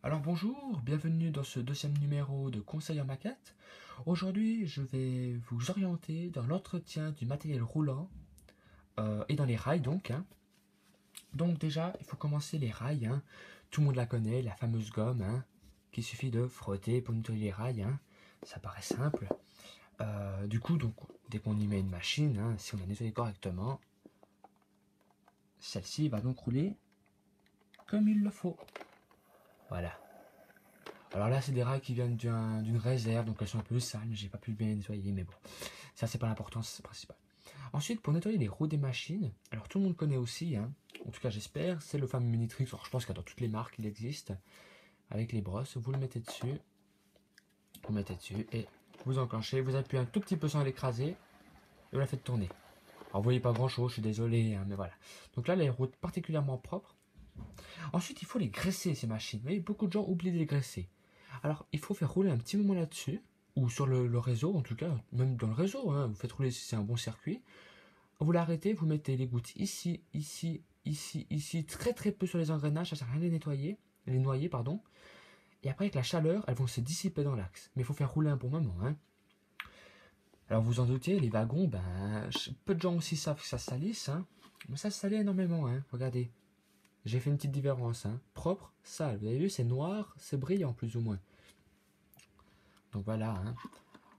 Alors bonjour, bienvenue dans ce deuxième numéro de Conseil en maquette. Aujourd'hui, je vais vous orienter dans l'entretien du matériel roulant et dans les rails donc. Donc déjà, il faut commencer les rails. Tout le monde la connaît, la fameuse gomme qu'il suffit de frotter pour nettoyer les rails. Ça paraît simple. Du coup, donc, dès qu'on y met une machine, si on a nettoyé correctement, celle-ci va donc rouler comme il le faut. Voilà. Alors là, c'est des rails qui viennent d'une réserve, donc elles sont un peu sales, j'ai pas pu bien les nettoyer, mais bon, ça c'est pas l'importance principale. Ensuite, pour nettoyer les roues des machines, alors tout le monde connaît aussi, en tout cas j'espère, c'est le fameux Minitrix. Alors je pense que dans toutes les marques il existe, avec les brosses, vous le mettez dessus, et vous enclenchez, vous appuyez un tout petit peu sans l'écraser, et vous la faites tourner. Alors vous voyez pas grand chose, je suis désolé, mais voilà. Donc là, les roues particulièrement propres. Ensuite, il faut les graisser ces machines. Vous voyez, beaucoup de gens oublient de les graisser. Alors, il faut faire rouler un petit moment là-dessus, ou sur le réseau, en tout cas, même dans le réseau, vous faites rouler si c'est un bon circuit. Vous l'arrêtez, vous mettez les gouttes ici, ici, ici, ici, très très peu sur les engrenages, ça sert à rien de les noyer, pardon. Et après, avec la chaleur, elles vont se dissiper dans l'axe. Mais il faut faire rouler un bon moment, Alors, vous en doutez, les wagons, peu de gens aussi savent que ça salisse, Mais ça salit énormément, Regardez. J'ai fait une petite différence, Propre, sale. Vous avez vu, c'est noir, c'est brillant, plus ou moins. Donc voilà,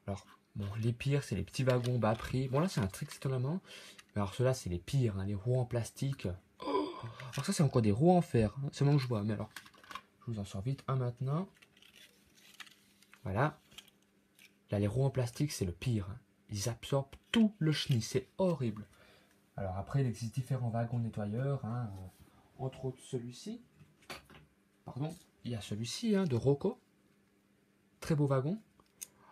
Alors, bon, les pires, c'est les petits wagons bas prix. Bon, là, c'est un trick, étonnamment. Mais alors, ceux-là, c'est les pires, les roues en plastique. Alors, ça, c'est encore des roues en fer. C'est bon que je vois. Mais alors, je vous en sors vite un maintenant. Voilà. Là, les roues en plastique, c'est le pire. Ils absorbent tout le chenille. C'est horrible. Alors, après, il existe différents wagons nettoyeurs. Entre autres, celui-ci. Pardon. Il y a celui-ci, de Rocco. Très beau wagon.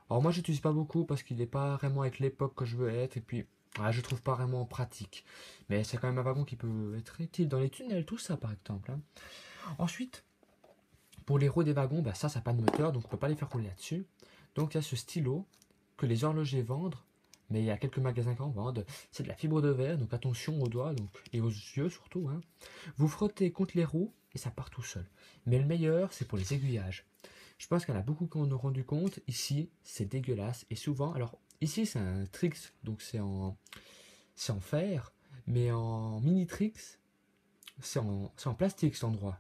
Alors moi j'utilise pas beaucoup parce qu'il n'est pas vraiment avec l'époque que je veux être et puis je trouve pas vraiment pratique. Mais c'est quand même un wagon qui peut être utile dans les tunnels, tout ça par exemple. Ensuite, pour les roues des wagons, ça n'a pas de moteur donc on peut pas les faire rouler là-dessus. Donc il y a ce stylo que les horlogers vendent, mais il y a quelques magasins qui en vendent. C'est de la fibre de verre, donc attention aux doigts et aux yeux surtout. Vous frottez contre les roues et ça part tout seul. Mais le meilleur c'est pour les aiguillages. Je pense qu'il y en a beaucoup qui en ont rendu compte. Ici, c'est dégueulasse. Et souvent, alors ici, c'est un Trix, donc c'est en fer. Mais en Minitrix, c'est en plastique cet endroit.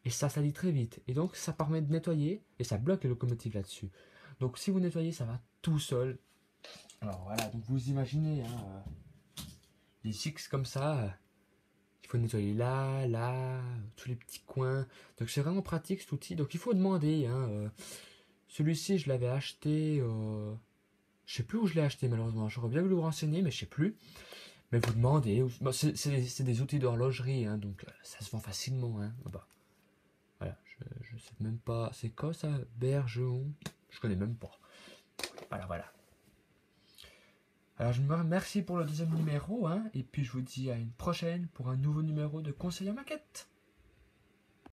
Et ça salit très vite. Et donc, ça permet de nettoyer et ça bloque les locomotives là-dessus. Donc, si vous nettoyez, ça va tout seul. Alors voilà, donc vous imaginez, des X comme ça. Il faut nettoyer là, tous les petits coins. Donc c'est vraiment pratique cet outil. Donc il faut demander. Celui-ci, je l'avais acheté. Je sais plus où je l'ai acheté malheureusement. J'aurais bien voulu vous renseigner, mais je sais plus. Mais vous demandez. Bon, c'est des outils d'horlogerie, donc ça se vend facilement. Voilà, je sais même pas. C'est quoi ça, Bergeron? Je connais même pas. Voilà. Alors je vous remercie pour le deuxième numéro, et puis je vous dis à une prochaine pour un nouveau numéro de Conseil en maquette.